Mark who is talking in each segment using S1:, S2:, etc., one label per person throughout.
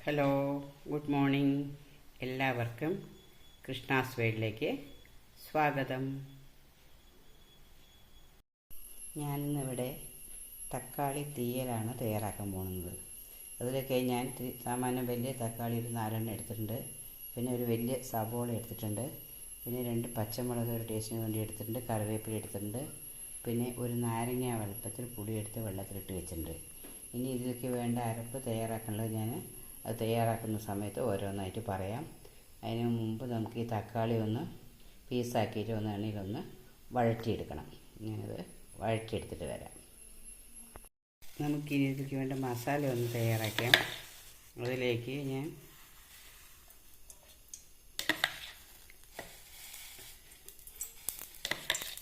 S1: Hello, good morning. എല്ലാവർക്കും കൃഷ്ണാസ് വേൾഡിലേക്ക് സ്വാഗതം. ഞാനിന്നിവിടെ തക്കാളി തീയലാണ് തയ്യാറാക്കാൻ പോകുന്നത്. അതിലൊക്കെ ഞാൻ സാമാന്യം വലിയ തക്കാളി ഒരു 4 എടുത്തിട്ടുണ്ട്. പിന്നെ ഒരു വലിയ സവോള എടുത്തിട്ടുണ്ട്. പിന്നെ 2 പച്ചമുളക് ഒരു ടേസ്റ്റിന് വേണ്ടി എടുത്തിട്ടുണ്ട്. കറിവേപ്പില എടുത്തിട്ടുണ്ട്. പിന്നെ ഒരു നാരങ്ങ വലുപ്പത്തിൽ പുളിയെടുത്ത് വെള്ളത്തിലിട്ട് വെച്ചിട്ടുണ്ട്. ഇനി ഇതിലേക്ക് വേണ്ട അരപ്പ് തയ്യാറാക്കാനുള്ളത് ഞാൻ അത് തയ്യാറാക്കുന്ന സമയത്ത് ഓരോന്നായിട്ട് പറയാം. അതിന് മുമ്പ് നമുക്ക് ഈ തക്കാളി ഒന്ന് പീസാക്കിയിട്ട് ഒന്ന് എണ്ണയിലൊന്ന് വഴറ്റിയെടുക്കണം. ഞാനത് വഴറ്റിയെടുത്തിട്ട് വരാം. നമുക്കിനി ഇതിലേക്ക് വേണ്ട മസാല ഒന്ന് തയ്യാറാക്കാം. അതിലേക്ക് ഞാൻ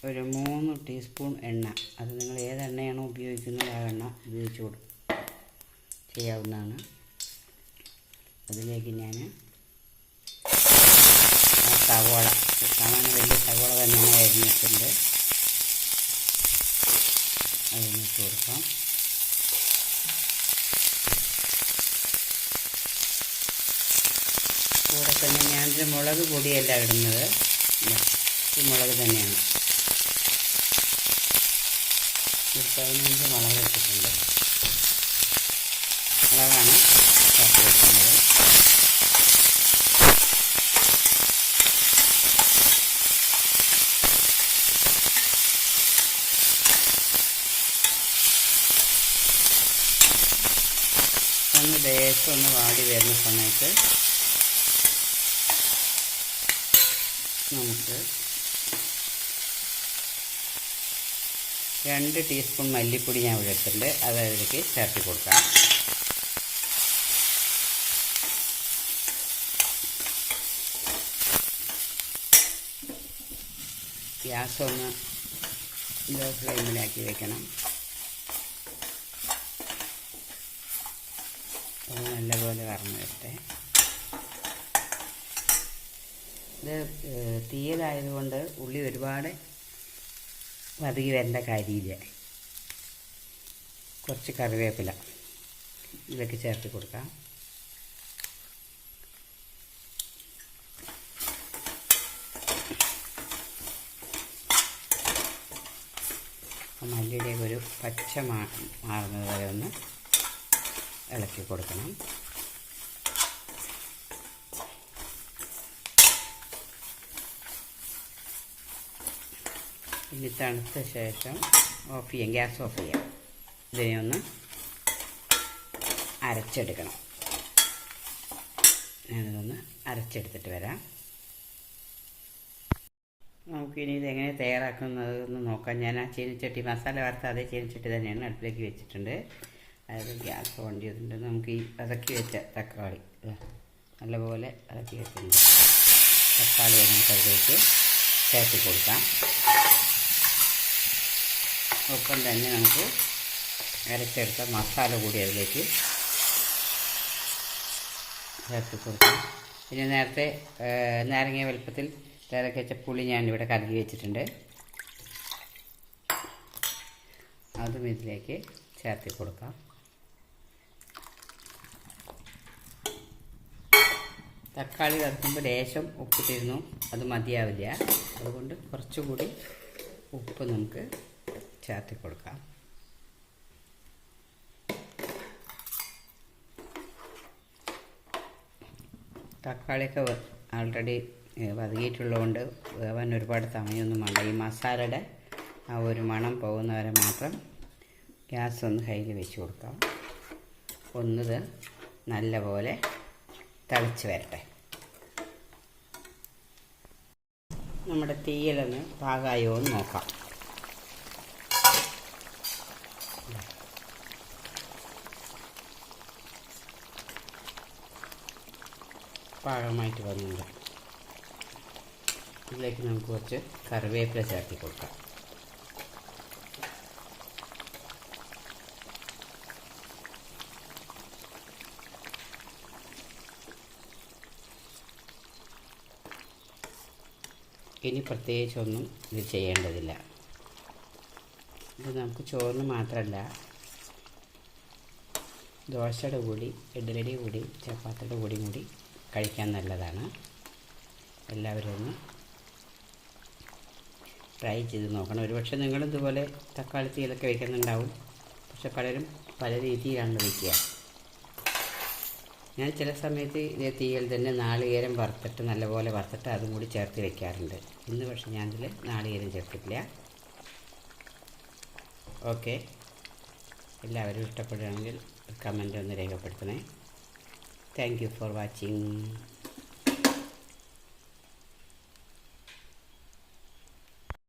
S1: ഒരു 3 ടീസ്പൂൺ എണ്ണ, അത് നിങ്ങൾ ഏത് എണ്ണയാണോ ഉപയോഗിക്കുന്നത് ആ എണ്ണ ഉപയോഗിച്ച് ചെയ്യാവുന്നതാണ്. അതിലേക്ക് ഞാൻ സവോള, സാമാന്യം വലിയ സവോള തന്നെയാണ് അരിഞ്ഞിട്ടുണ്ട്, അതിനിട്ട് കൊടുക്കാം. കൂടെ തന്നെ ഞാനൊരു മുളക് പൊടിയല്ല ഇടുന്നത്, ഈ മുളക് തന്നെയാണ്. ഒരു 15 മുളക് എടുത്തിട്ടുണ്ട്. മുളകാണ് ചേർത്ത് വെക്കുന്നത്. ഒന്ന് ലേശം ഒന്ന് വാടി വരുന്ന സമയത്ത് നമുക്ക് 2 ടീസ്പൂൺ മല്ലിപ്പൊടി ഞാൻ ഇവിടെ എടുത്തിട്ടുണ്ട്, അത് അതിലേക്ക് ചേർത്ത് കൊടുക്കാം. ഗ്യാസ് ഒന്ന് ലോ ഫ്ലെയിമിലാക്കി വെക്കണം. അത് നല്ലപോലെ കറന്ന് വരട്ടെ. ഇത് തീയലായതുകൊണ്ട് ഉള്ളി ഒരുപാട് വതകി വരേണ്ട കാര്യമില്ല. കുറച്ച് കറിവേപ്പില ഇതിലേക്ക് ചേർത്ത് കൊടുക്കാം. മല്ലിയിലേക്ക് ഒരു പച്ച മാറുന്നത് വരെ ഒന്ന് ഇളക്കി കൊടുക്കണം. ഇനി തണുത്ത ശേഷം ഓഫ് ചെയ്യാം, ഗ്യാസ് ഓഫ് ചെയ്യാം. ഇതിനെ ഒന്ന് അരച്ചെടുക്കണം. ഞാനിതൊന്ന് അരച്ചെടുത്തിട്ട് വരാം. നമുക്കിനി ഇതെങ്ങനെ തയ്യാറാക്കുന്നതെന്ന് നോക്കാം. ഞാൻ ആ ചീനിച്ചട്ടി മസാല വറുത്ത അതേ ചീനിച്ചട്ടി തന്നെയാണ് അടുപ്പിലേക്ക് വെച്ചിട്ടുണ്ട്. അതായത് ഗ്യാസ് ഓൺ ചെയ്തിട്ടുണ്ട്. നമുക്ക് ഈ ഇളക്കി വെച്ച തക്കാളി നല്ലപോലെ ഇളക്കി വെച്ചിട്ടുണ്ട്. തക്കാളി നമുക്ക് അതിലേക്ക് ചേർത്ത് കൊടുക്കാം. ഒപ്പം തന്നെ നമുക്ക് അരച്ചെടുത്ത മസാല കൂടി അതിലേക്ക് ചേർത്ത് കൊടുക്കാം. പിന്നെ നേരത്തെ നാരങ്ങ വലുപ്പത്തിൽ തയ്യാറാക്കി വെച്ച പുളി ഞാനിവിടെ കലക്കി വെച്ചിട്ടുണ്ട്, അതും ഇതിലേക്ക് ചേർത്ത് കൊടുക്കാം. തക്കാളി വറുക്കുമ്പോൾ ലേശം ഉപ്പിട്ടിരുന്നു, അത് മതിയാവില്ല. അതുകൊണ്ട് കുറച്ചുകൂടി ഉപ്പ് നമുക്ക് ചേർത്ത് കൊടുക്കാം. തക്കാളിയൊക്കെ ആൾറെഡി വതകിയിട്ടുള്ളതുകൊണ്ട് വേവാൻ ഒരുപാട് സമയമൊന്നും വേണ്ട. ഈ മസാലയുടെ ആ ഒരു മണം പോകുന്നവരെ മാത്രം ഗ്യാസ് ഒന്ന് കയ്യിൽ വെച്ച് കൊടുക്കാം. ഒന്നത് നല്ലപോലെ തിളച്ച് വരട്ടെ. നമ്മുടെ തീയിലൊന്ന് പാകമായോ എന്ന് നോക്കാം. പാകമായിട്ട് വന്നിട്ടുണ്ട്. ഇതിലേക്ക് നമുക്ക് കുറച്ച് കറിവേപ്പില ചേർത്തി കൊടുക്കാം. ഇനി പ്രത്യേകിച്ചൊന്നും ഇത് ചെയ്യേണ്ടതില്ല. ഇത് നമുക്ക് ചോറിന് മാത്രമല്ല ദോശയുടെ കൂടി ഇഡ്ഡലിയുടെ കൂടി ചപ്പാത്തിയുടെ കൂടി കഴിക്കാൻ നല്ലതാണ്. എല്ലാവരും ഒന്ന് ട്രൈ ചെയ്ത് നോക്കണം. ഒരുപക്ഷെ നിങ്ങളും ഇതുപോലെ തക്കാളി തീയലൊക്കെ വയ്ക്കുന്നുണ്ടാവും. പക്ഷെ പലരും പല രീതിയിലാണ് വയ്ക്കുക. ഞാൻ ചില സമയത്ത് ഇതേ തീയൽ തന്നെ നാളികേരം വറുത്തിട്ട് നല്ലപോലെ വറുത്തിട്ട് അതും കൂടി ചേർത്ത് വയ്ക്കാറുണ്ട്. ഇന്ന് പക്ഷെ ഞാനിതിൽ നാളികേരം ചേർത്തിട്ടില്ല. ഓക്കെ, എല്ലാവരും ഇഷ്ടപ്പെടുകയാണെങ്കിൽ കമൻ്റ് ഒന്ന് രേഖപ്പെടുത്തണേ. Thank you for watching.